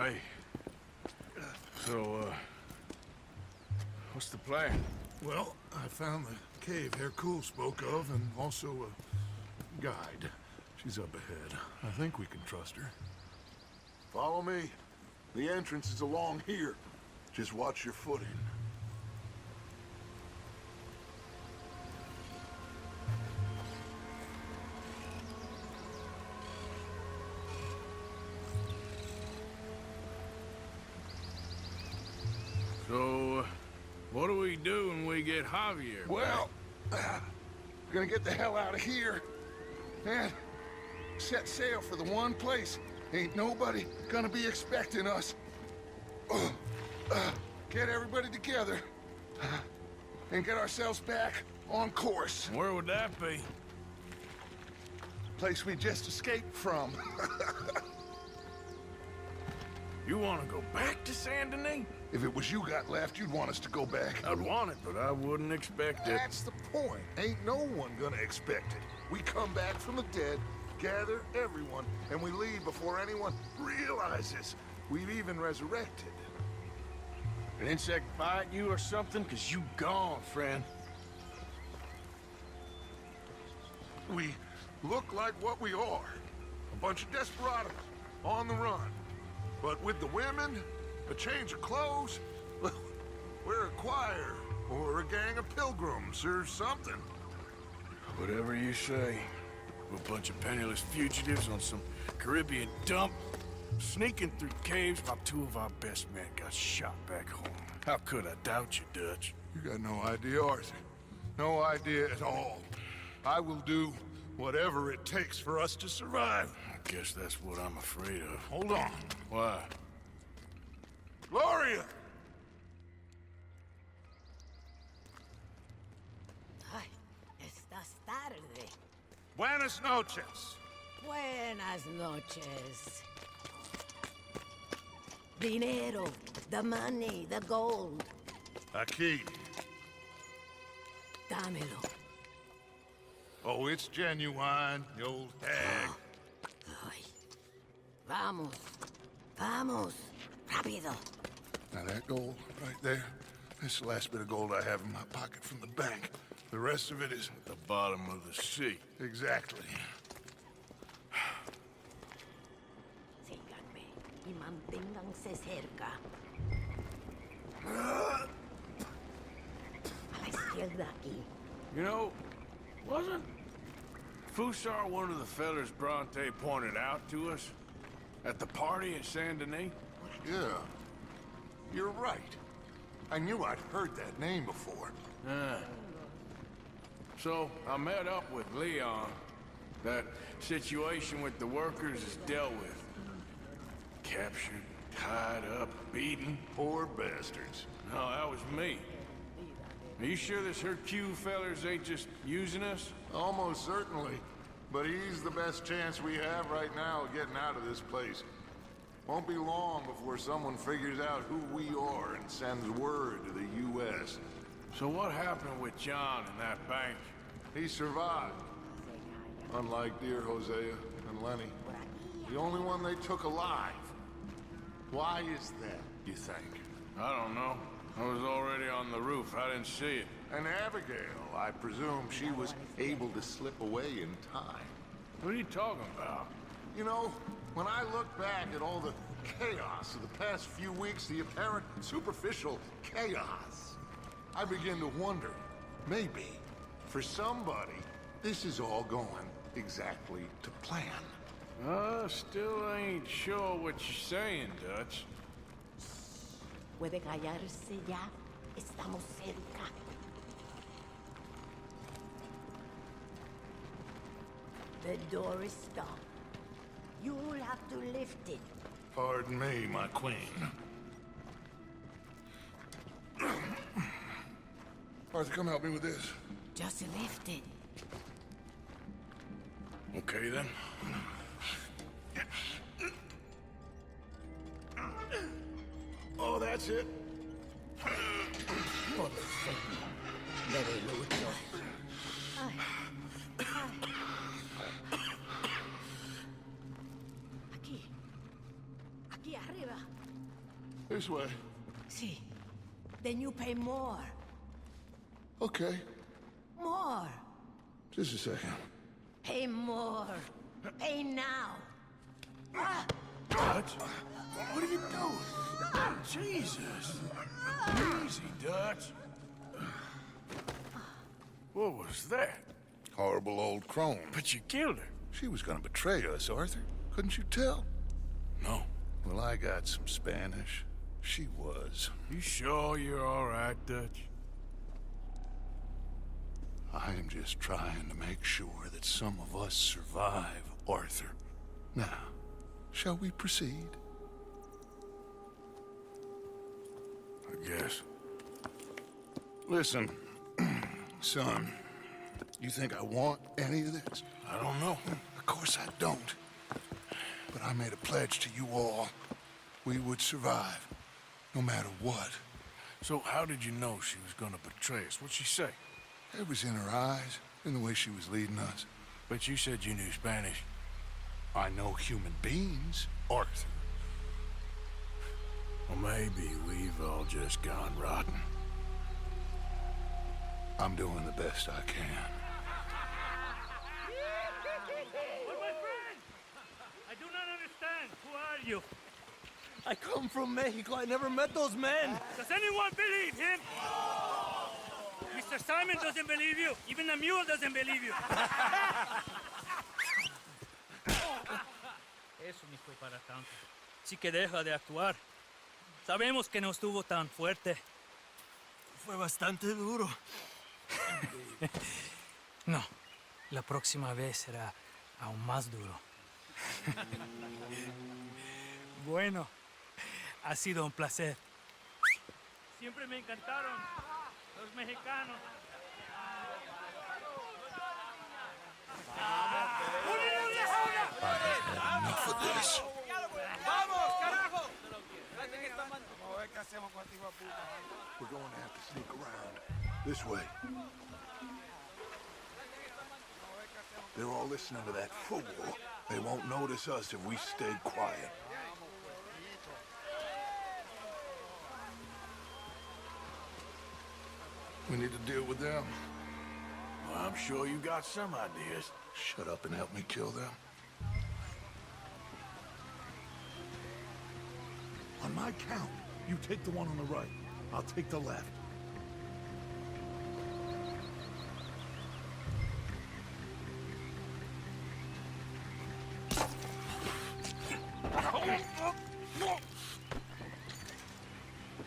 Aye. So, what's the plan? Well, I found the cave Hercule spoke of, and also a guide. She's up ahead. I think we can trust her. Follow me. The entrance is along here. Just watch your footing. So, what do we do when we get Javier? Well, we're gonna get the hell out of here. And set sail for the one place ain't nobody gonna be expecting us. Get everybody together and get ourselves back on course. Where would that be? Place we just escaped from. You want to go back to Saint Denis? If it was you got left, you'd want us to go back. I'd want it, but I wouldn't expect it. That's the point. Ain't no one gonna expect it. We come back from the dead, gather everyone, and we leave before anyone realizes we've even resurrected. An insect bite you or something? Cause you gone, friend. We look like what we are. A bunch of desperados on the run. But with the women, a change of clothes, well, we're a choir or a gang of pilgrims or something. Whatever you say. We're a bunch of penniless fugitives on some Caribbean dump, sneaking through caves while two of our best men got shot back home. How could I doubt you, Dutch? You got no idea, Arthur. No idea at all. I will do whatever it takes for us to survive. I guess that's what I'm afraid of. Hold on. Why? Gloria! Ay, estás tarde. Buenas noches. Buenas noches. Dinero, the money, the gold. Aquí. Dámelo. Oh, it's genuine, the old hag. Ay. Vamos. Vamos. Rápido. Now that gold right there, that's the last bit of gold I have in my pocket from the bank. The rest of it is... At the bottom of the sea. Exactly. Síganme y manténganse cerca. A la izquierda aquí. You know, wasn't Fusar one of the fellers Bronte pointed out to us? At the party at Saint Denis? Yeah. You're right. I knew I'd heard that name before. So, I met up with Leon. That situation with the workers is dealt with. Captured, tied up, beaten. Poor bastards. No, that was me. Are you sure this Hercule fellers ain't just using us? Almost certainly. But he's the best chance we have right now of getting out of this place. Won't be long before someone figures out who we are and sends word to the U.S. So what happened with John in that bank? He survived. Unlike dear Hosea and Lenny. The only one they took alive. Why is that, you think? I don't know. I was already on the roof. I didn't see it. And Abigail, I presume she was able to slip away in time. What are you talking about? You know, when I look back at all the chaos of the past few weeks, the apparent superficial chaos, I begin to wonder, maybe, for somebody, this is all going exactly to plan. Still ain't sure what you're saying, Dutch. ¿Puede callarse ya? Estamos cerca. The door is stopped. You'll have to lift it. Pardon me, my queen. Arthur, come help me with this. Just lift it. Okay, then. Oh, that's it. Por fin. Derecho. Ay. Aquí. Aquí Aquí arriba. This way. See. Then you pay more. Okay, More. just a second. Pay more. Pay now. Dutch? What are you doing? Jesus. Easy, Dutch. What was that? Horrible old crone. But you killed her. She was gonna betray us, Arthur. Couldn't you tell? No. Well, I got some Spanish. She was. You sure you're all right, Dutch? I am just trying to make sure that some of us survive, Arthur. Now, shall we proceed? I guess. Listen, son, you think I want any of this? I don't know. Of course I don't. But I made a pledge to you all. We would survive, no matter what. So how did you know she was gonna betray us? What'd she say? It was in her eyes, in the way she was leading us. But you said you knew Spanish. I know human beings, Arthur. Well, maybe we've all just gone rotten. I'm doing the best I can. But my friend! I do not understand. Who are you? I come from Mexico. I never met those men. Does anyone believe him? Mr. Simon doesn't believe you. Even the mule doesn't believe you. Eso ni fue para tanto. Sí que deja de actuar. Sabemos que no estuvo tan fuerte. Fue bastante duro. No, la próxima vez será aún más duro. Bueno, ha sido un placer. Siempre me encantaron los mexicanos. Enough of this. We're going to have to sneak around. This way. They're all listening to that fool. They won't notice us if we stay quiet. We need to deal with them. Well, I'm sure you got some ideas. Shut up and help me kill them. On my count, you take the one on the right. I'll take the left.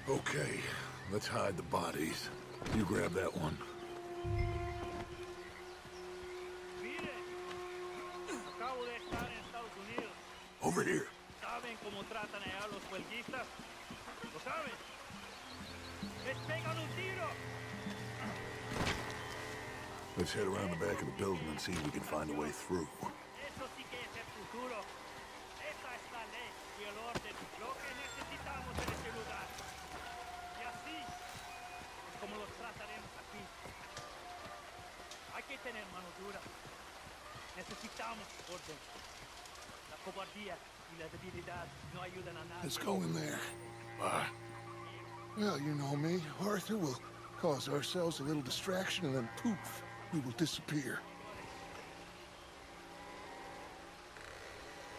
Okay, let's hide the bodies. You grab that one. Miren, acabo de estar en Estados Unidos. Over here. ¿Saben cómo tratan allá los huelguistas? ¿Lo saben? ¡Les pegan un tiro! Let's head around the back of the building and see if we can find a way through. Eso sí que es el futuro. Esa es la ley y el orden. Lo que necesitamos en este lugar. Y así es como los trataremos aquí. Hay que tener mano dura. Necesitamos orden. La cobardía y la debilidad no ayudan a nadie. Let's go in there. Why? Well, you know me, Arthur. We'll cause ourselves a little distraction and then poof, we will disappear.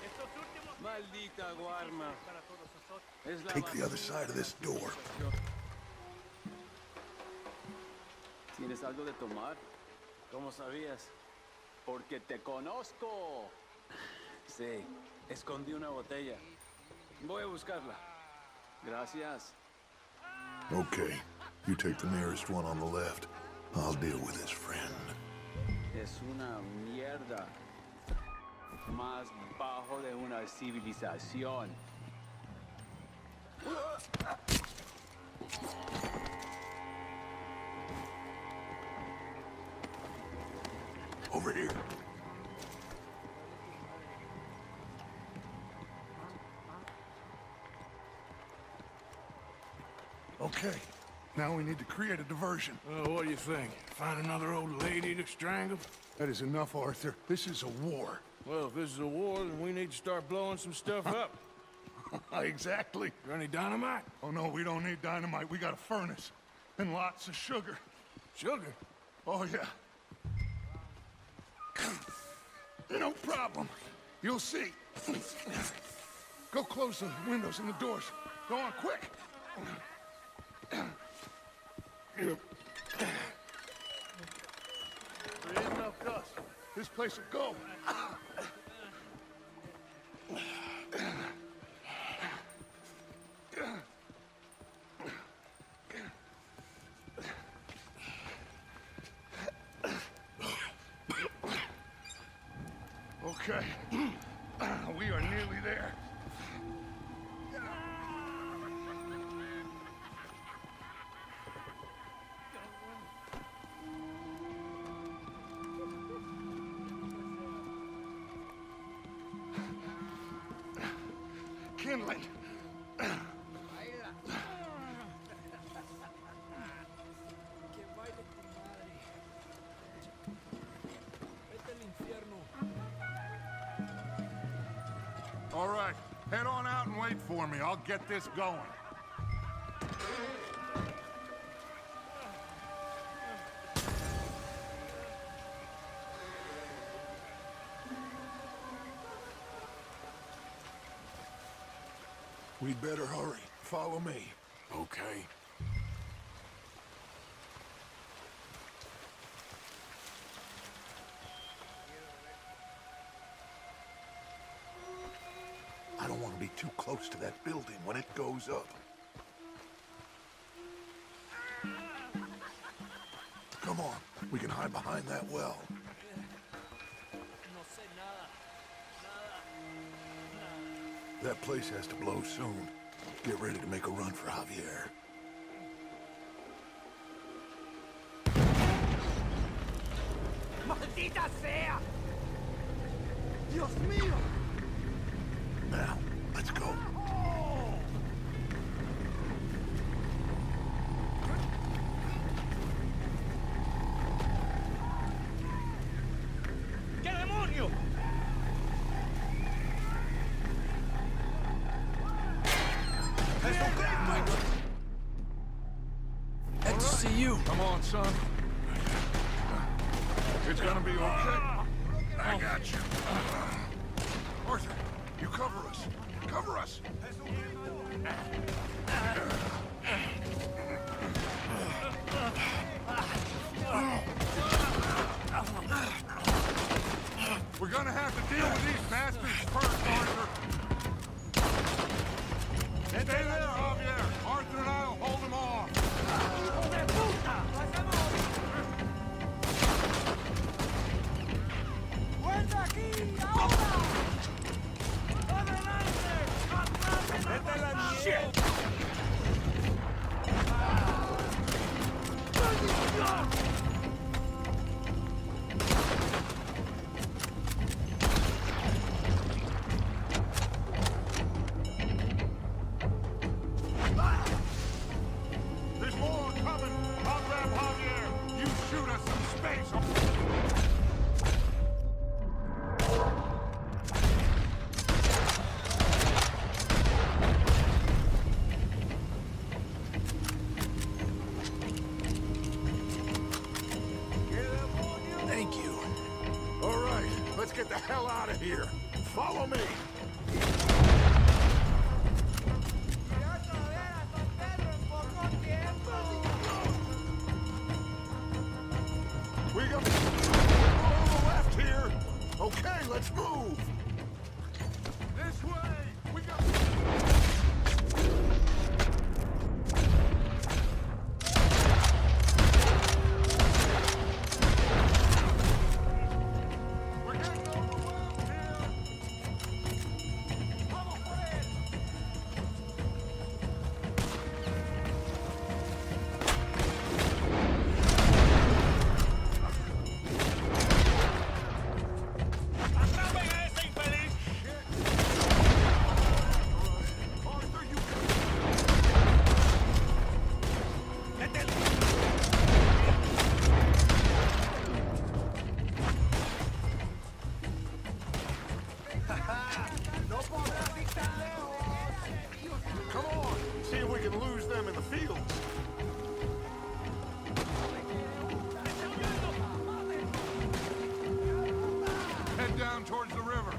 Estos últimos Maldita Guarma. para todos nosotros. Es la Take the other side of this door. ¿Tienes algo de tomar? ¿Cómo sabías? Porque te conozco. Sí, escondí una botella. Voy a buscarla. Gracias. Okay, you take the nearest one on the left. I'll deal with his friend. Es una mierda. Más bajo de una civilización. Over here. Okay, now we need to create a diversion. Well, what do you think? Find another old lady to strangle? That is enough, Arthur. This is a war. Well, if this is a war, then we need to start blowing some stuff up. Exactly. Got any dynamite? Oh, no, we don't need dynamite. We got a furnace. And lots of sugar. Sugar? Oh, yeah. No problem. You'll see. Go close the windows and the doors. Go on, quick. There ain't enough dust. This place will go. Okay. We are nearly there. Kindling. All right, head on out and wait for me. I'll get this going. We'd better hurry. Follow me. Okay. I don't want to be too close to that building when it goes up. Come on, we can hide behind that well. No sé nada. That place has to blow soon. Get ready to make a run for Javier. ¡Maldita sea! ¡Dios mío! Now, let's go. ¿Qué demonio? That's okay, Michael. Good to see you. Come on, son. It's gonna be okay. I got you. Arthur, you cover us. Cover us. We're gonna have to deal with these bastards first, Arthur. Stay there, Javier. Arthur and I'll hold them off. ¡Hijo de puta! ¡Lo hacemos! ¡Vuelve aquí! ¡Ahora! ¡Adelante! ¡Atrás de la ¡Shit! There's more coming. I'll grab Javier. You shoot us some space. Thank you. All right, let's get the hell out of here. Follow me. We got on the left here. Okay, let's move. This way. We got. We're getting on the left here. Vamos por él. ¡Atrapen a ese infeliz! Arthur, you No podrás ir tan lejos. Come on, see if we can lose them in the fields. Head down towards the river.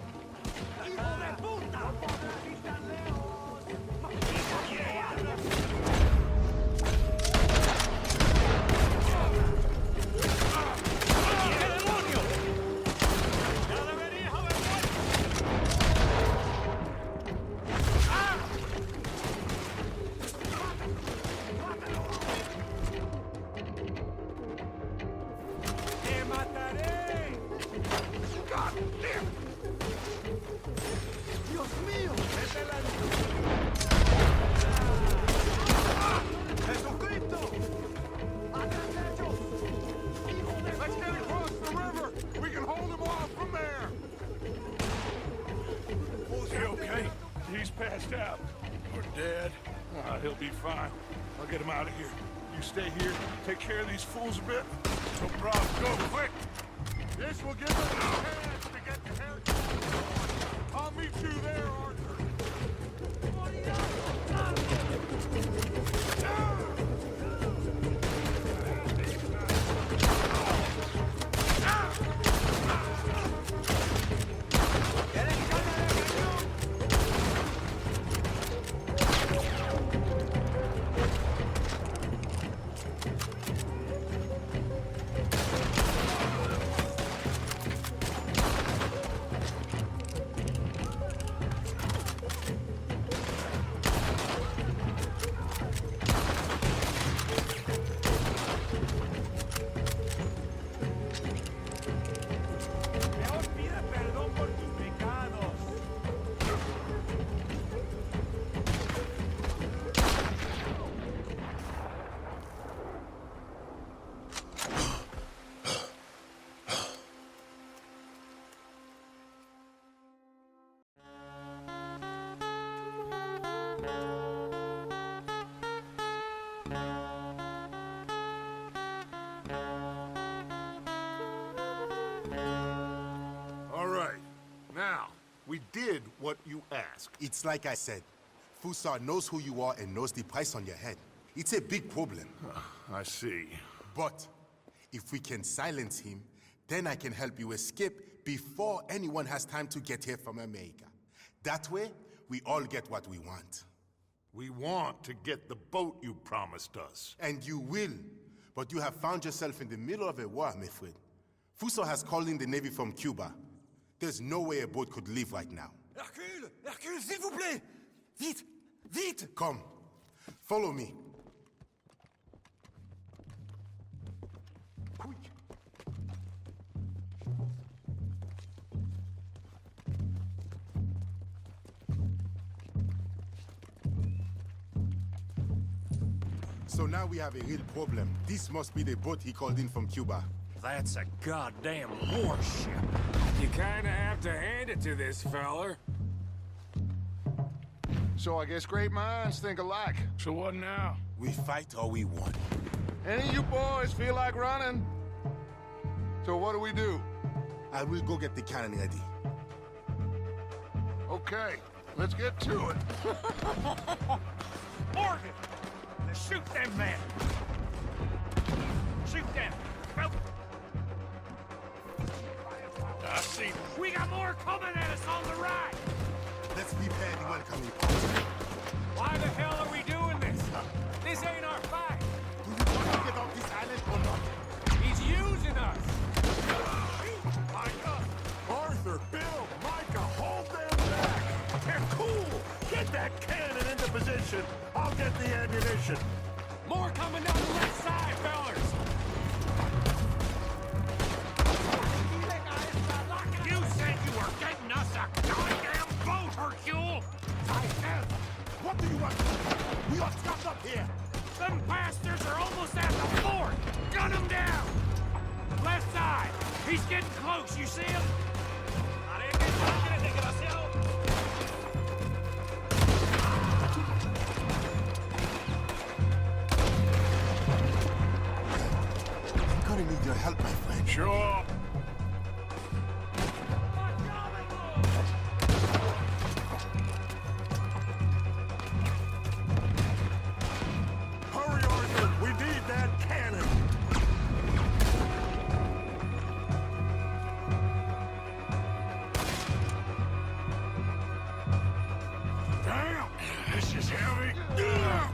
Let's get across the river. We can hold him off from there. Is he okay? He's passed out. Or dead? He'll be fine. I'll get him out of here. You stay here, take care of these fools a bit. No problem. Go quick. This will give us a chance to get to Harry. I'll meet you there, Arthur. All right. Now, we did what you asked. It's like I said. Fusar knows who you are and knows the price on your head. It's a big problem. I see. But if we can silence him, then I can help you escape before anyone has time to get here from America. That way, we all get what we want. We want to get the boat you promised us. And you will. But you have found yourself in the middle of a war, my friend. Fusar has called in the Navy from Cuba. There's no way a boat could leave right now. Hercule! Hercule, s'il vous plaît! Vite! Vite! Come. Follow me. So now we have a real problem. This must be the boat he called in from Cuba. That's a goddamn warship. You kinda have to hand it to this feller. So I guess great minds think alike. So what now? We fight or we won. Any of you boys feel like running? So what do? I will go get the cannon ready. Okay, let's get to it. Morgan! Shoot them men! Shoot them! Well, I see them. we got more coming at us on the right! Let's prepare the welcoming party. Why the hell are we doing this? This ain't our fight! Do you want to get off this island or not? He's using us! Micah! Arthur, Bill, Micah, hold them back! They're cool! Get that cannon into position! I'll get the ammunition! More coming down the left side, fellers! You said you were getting us a goddamn boat, Hercule! I am! What do you want? We are trapped up here! Them bastards are almost at the fort! Gun them down! Left side! He's getting close, you see him? I'm gonna need your help, my friend. Sure. This is heavy. Damn!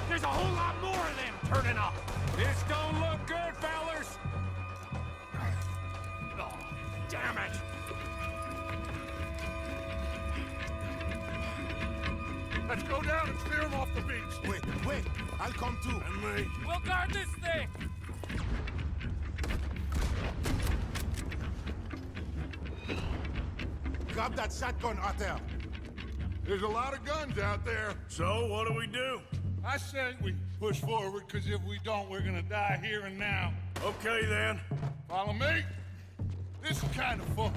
There's a whole lot more of them turning up! This don't look good, fellas! Oh, damn it! Let's go down and clear him off the beach. Wait, I'll come too. And me. We'll guard this thing! Grab that shotgun, Arthur. There's a lot of guns out there. So, what do we do? I say we push forward, because if we don't, we're gonna die here and now. Okay, then. Follow me? This is kind of fun.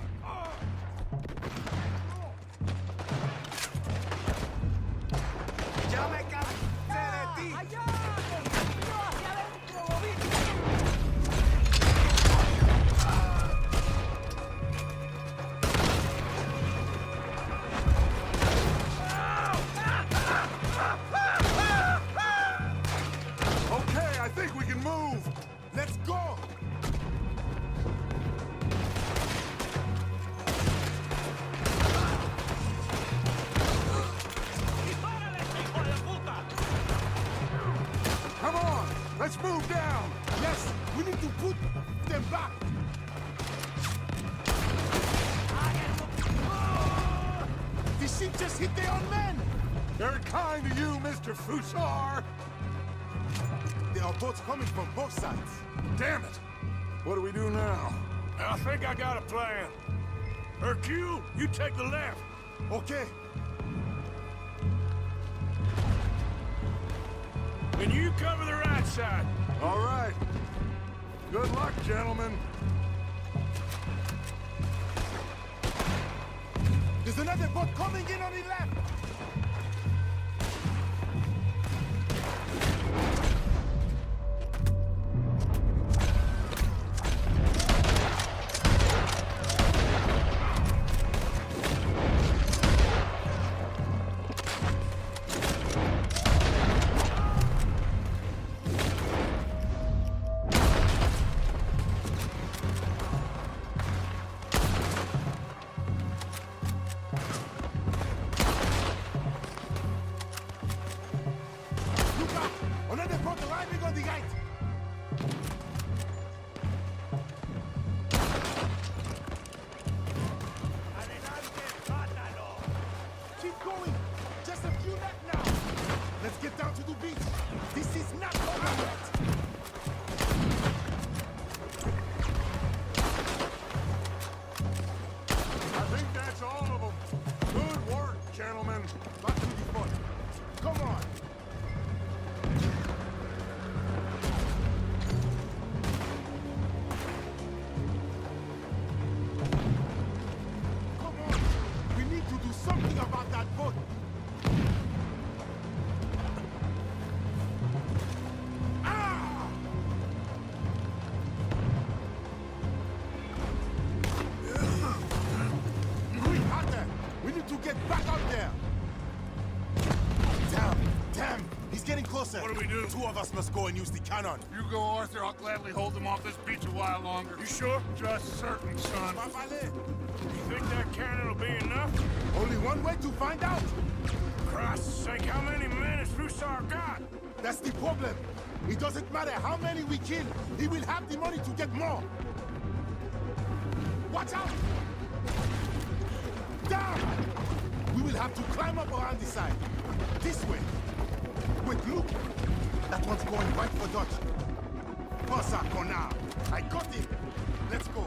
Ya me cansé de ti. ¡Allá! ¡No, hacia adentro, bobito! Okay, I think we can move. Let's go! ¡Dispárale, hijo de puta! Come on, let's move down. Yes, we need to put them back. The ship just hit their own men. Very kind of you, Mr. Fusar. There are boats coming from both sides. Damn it. What do we do now? I think I got a plan. Hercule, you take the left. Okay, And you cover the right side. All right. Good luck, gentlemen. there's another boat coming in on the left. Look out! Another boat arriving on the right. ¡Adelante, mátalo! Keep going. Just a few left now. Let's get down to the beach. This is not over yet. I think that's all of them. Good work, gentlemen. Back to the boat. Come on. Come on. We need to do something about that boat. Ah! Quick, Hunter! We need to get back out there! Damn! He's getting closer. What do we do? Two of us must go and use the cannon. You go, Arthur. I'll gladly hold them off this beach a while longer. You sure? Just certain, son. You think that cannon will be enough? Only one way to find out. Christ's sake, how many men has Fusar got? That's the problem. It doesn't matter how many we kill. He will have the money to get more. Watch out! Down! We will have to climb up around the side. This way. Wait, look! That one's going right for Dutch. Passa, Connard. I got him. Let's go.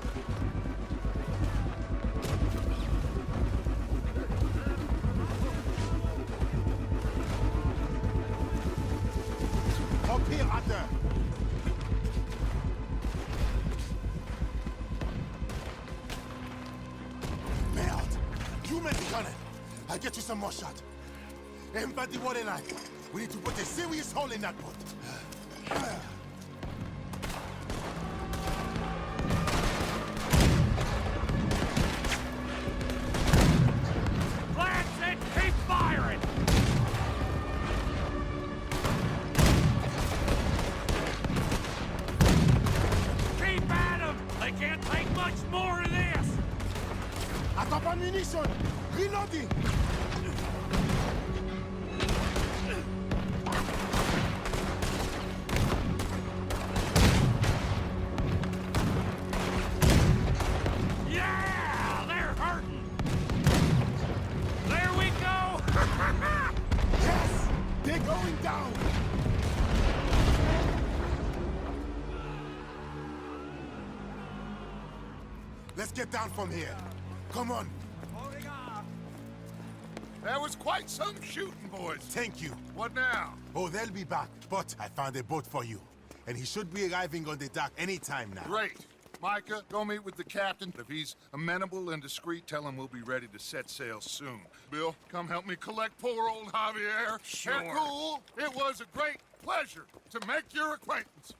Up here, Arthur. Merde. You make the cannon. I'll get you some more shot. Aim at the waterline. We need to put a serious hole in that boat. Lance it! Keep firing! ammunition! Reloading! Yeah! They're hurting! There we go! Yes! They're going down! Let's get down from here. Come on. That was quite some shooting, boys. Thank you. What now? Oh, they'll be back. But I found a boat for you. And he should be arriving on the dock any time now. Great. Micah, go meet with the captain. If he's amenable and discreet, tell him we'll be ready to set sail soon. Bill, come help me collect poor old Javier. Sure. Hercule, it was a great pleasure to make your acquaintance.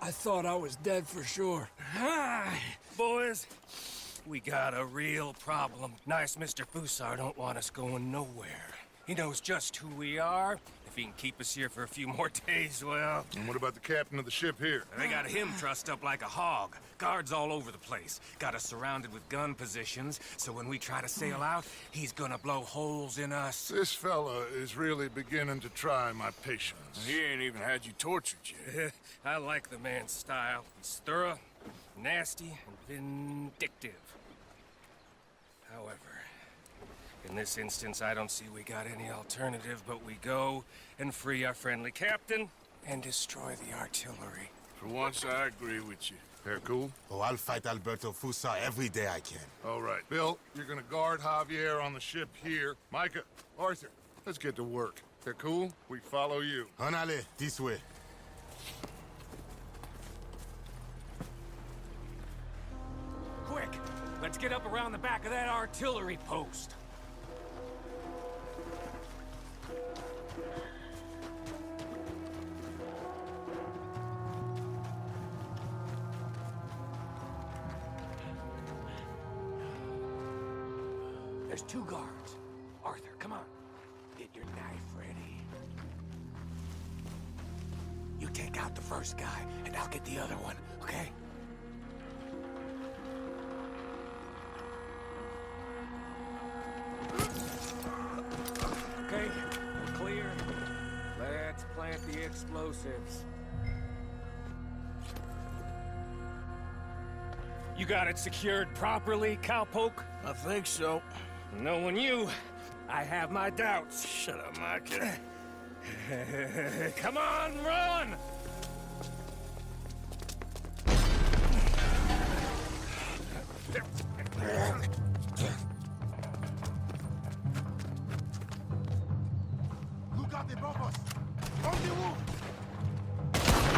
I thought I was dead for sure. Boys, we got a real problem. Nice Mr. Fusar don't want us going nowhere. He knows just who we are. If he can keep us here for a few more days, well... And what about the captain of the ship here? They got him trussed up like a hog. Guards all over the place. Got us surrounded with gun positions, so when we try to sail out, he's gonna blow holes in us. This fella is really beginning to try my patience. He ain't even had you tortured yet. I like the man's style. He's thorough, nasty, and vindictive. However, in this instance, I don't see we got any alternative, but we go and free our friendly captain and destroy the artillery. For once, I agree with you. Hercule? Oh, I'll fight Alberto Fusa every day I can. All right. Bill, you're gonna guard Javier on the ship here. Micah, Arthur, let's get to work. Hercule, we follow you. Honale, this way. Quick! Let's get up around the back of that artillery post. There's 2 guards. Arthur, come on. Get your knife ready. You take out the first guy, and I'll get the other one, okay? Okay, we're clear. Let's plant the explosives. You got it secured properly, cowpoke? I think so. Knowing you, I have my doubts. Shut up, Micah. Come on, run! Look out above us! On the roof!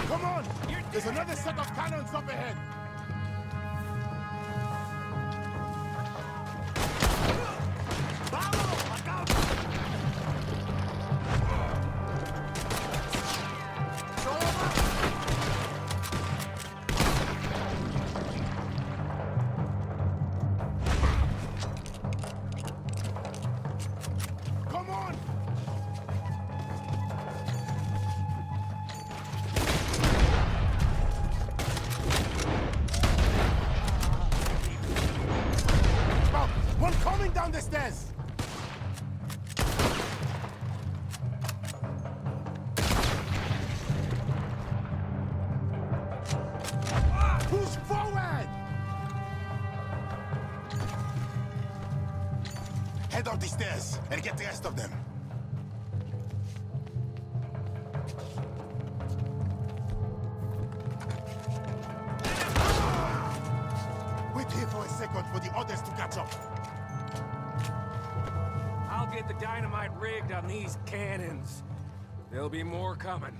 Come on! There's another set of cannons up ahead! Come on! Oh, one coming down the stairs! Push forward! Head up the stairs and get the rest of them. second for the others to catch up. I'll get the dynamite rigged on these cannons. There'll be more coming.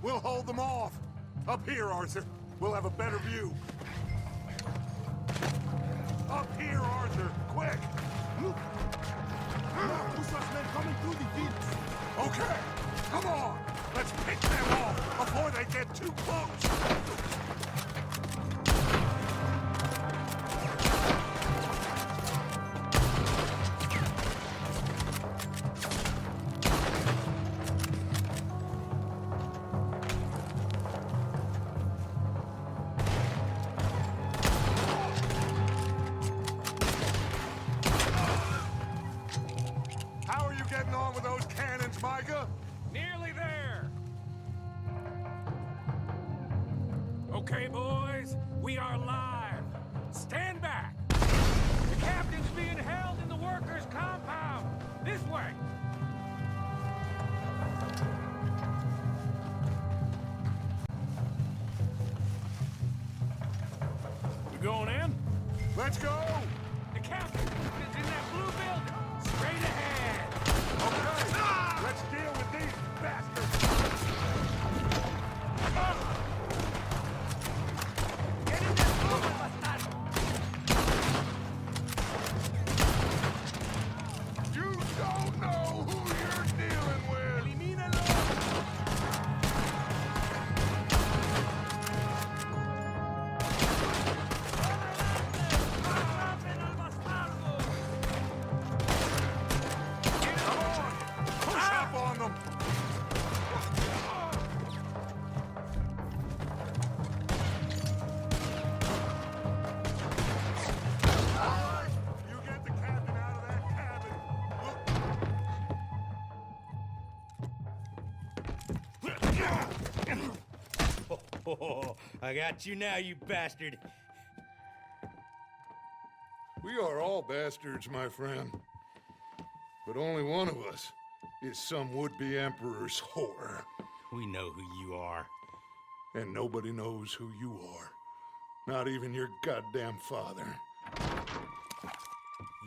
We'll hold them off. Up here, Arthur. We'll have a better view. Up here, Arthur. Quick! Look! Marcus's men coming through the fields. Okay, come on! Let's pick them off before they get too close! How are you getting on with those cannons, Micah? Nearly there! Okay, boys, we are live. Stand back! The captain's being held in the workers' compound. This way! We going in? Let's go! The captain is in that blue building. Straight ahead! Okay, let's deal with these bastards! Get in that blue, bastardo! You don't know who you're dealing with! Elimínalo! ¡Atrapen al bastardo! Come on! Push up on them! You get the captain out of that cabin. Oh, I got you now, you bastard. We are all bastards, my friend. But only one of us is some would-be emperor's whore. We know who you are. And nobody knows who you are. Not even your goddamn father.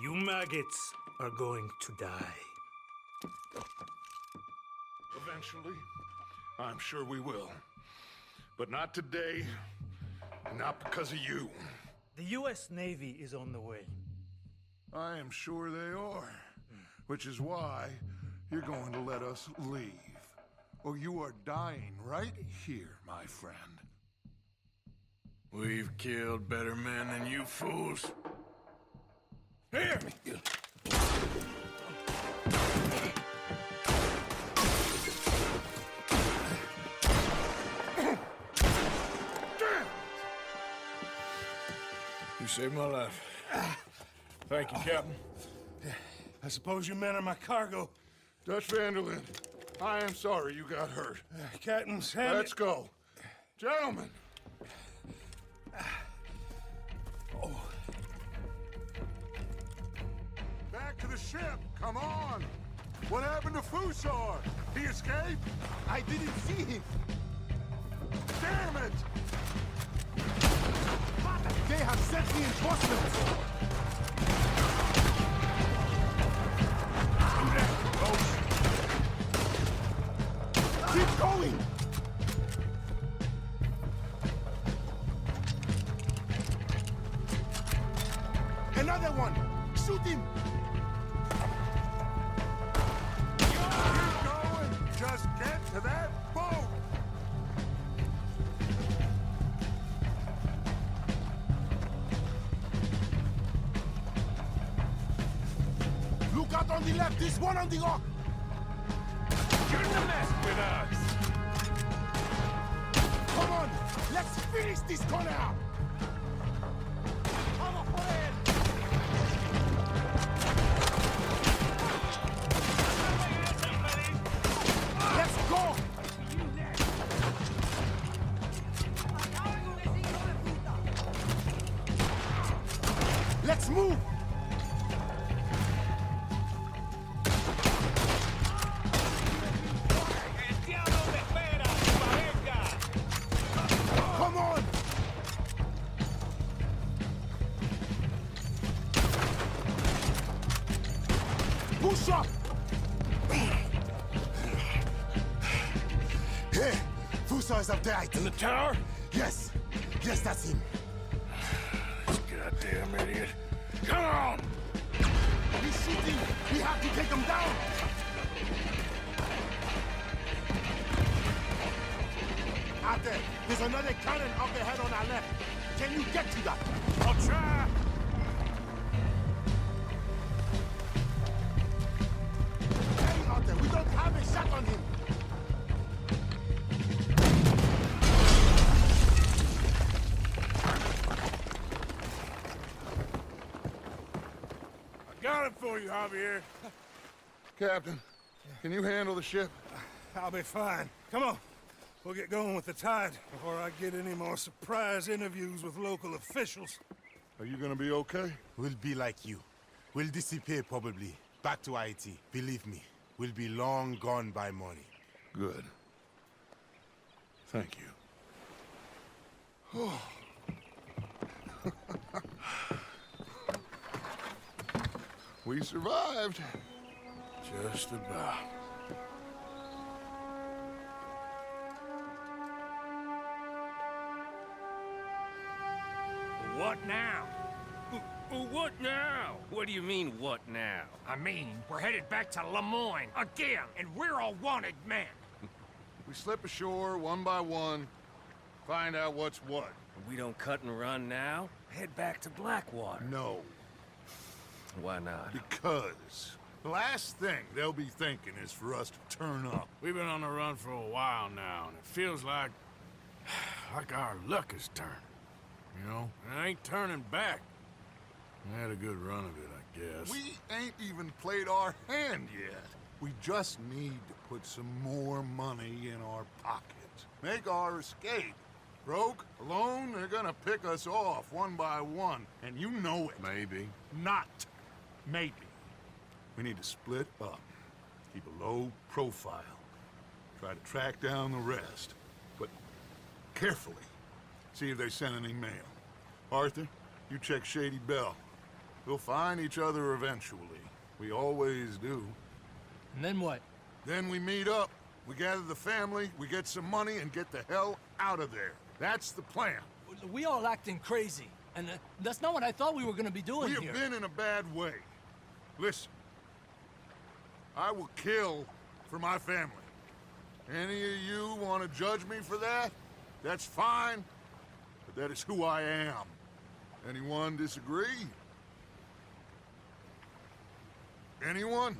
You maggots are going to die. Eventually, I'm sure we will. But not today, not because of you. The U.S. Navy is on the way. I am sure they are. Which is why you're going to let us leave. Or you are dying right here, my friend. We've killed better men than you fools. Here! You saved my life. Thank you, Captain. I suppose you men are my cargo. Dutch Vanderlyn, I am sorry you got hurt. Captain Sam. Let's go. Gentlemen. Back to the ship! Come on! What happened to Fusar? He escaped? I didn't see him. Damn it! They have sent reinforcements. Keep going! Another one! Shoot him! Keep going! Just get to that boat! Look out on the left, there's one on the rock! You're the mess with us! Come on! Let's finish this corner out! ¡Vamos por él! Let's go! ¡Acaben con ese hijo de puta! Let's move! ¡El diablo te espera! ¡Venga! Come on! shot! Hey, Fussar is up there, I think. In the tower? Yes. Yes, that's him. This goddamn idiot. Come on! He's shooting! We have to take him down! Out there, there's another cannon up ahead on our left. Can you get to that? I'll try! Hang out there, we don't have a shot on him! I got it for you, Javier. Captain, can you handle the ship? I'll be fine. Come on. We'll get going with the tide before I get any more surprise interviews with local officials. Are you gonna be okay? We'll be like you. We'll disappear probably. Back to Haiti. Believe me, we'll be long gone by morning. Good. Thank you. We survived. Just about. What now? What now? What do you mean, what now? I mean, we're headed back to Lemoyne again, and we're all wanted men. We slip ashore one by one, find out what's what. We don't cut and run now? Head back to Blackwater. No, Why not? because the last thing they'll be thinking is for us to turn up. We've been on the run for a while now, and it feels like our luck has turned. You know, and it ain't turning back. We had a good run of it, I guess. We ain't even played our hand yet. We just need to put some more money in our pockets. Make our escape. Rogue, alone, they're gonna pick us off one by one, and you know it. Maybe. Not maybe. We need to split up. Keep a low profile. Try to track down the rest. But carefully. See if they sent any mail. Arthur, you check Shady Belle. We'll find each other eventually. We always do. And then what? Then we meet up. We gather the family, we get some money, and get the hell out of there. That's the plan. We all acting crazy. And that's not what I thought we were gonna be doing We have here. been in a bad way. Listen. I will kill for my family. Any of you want to judge me for that? That's fine. But that is who I am. Anyone disagree? Anyone?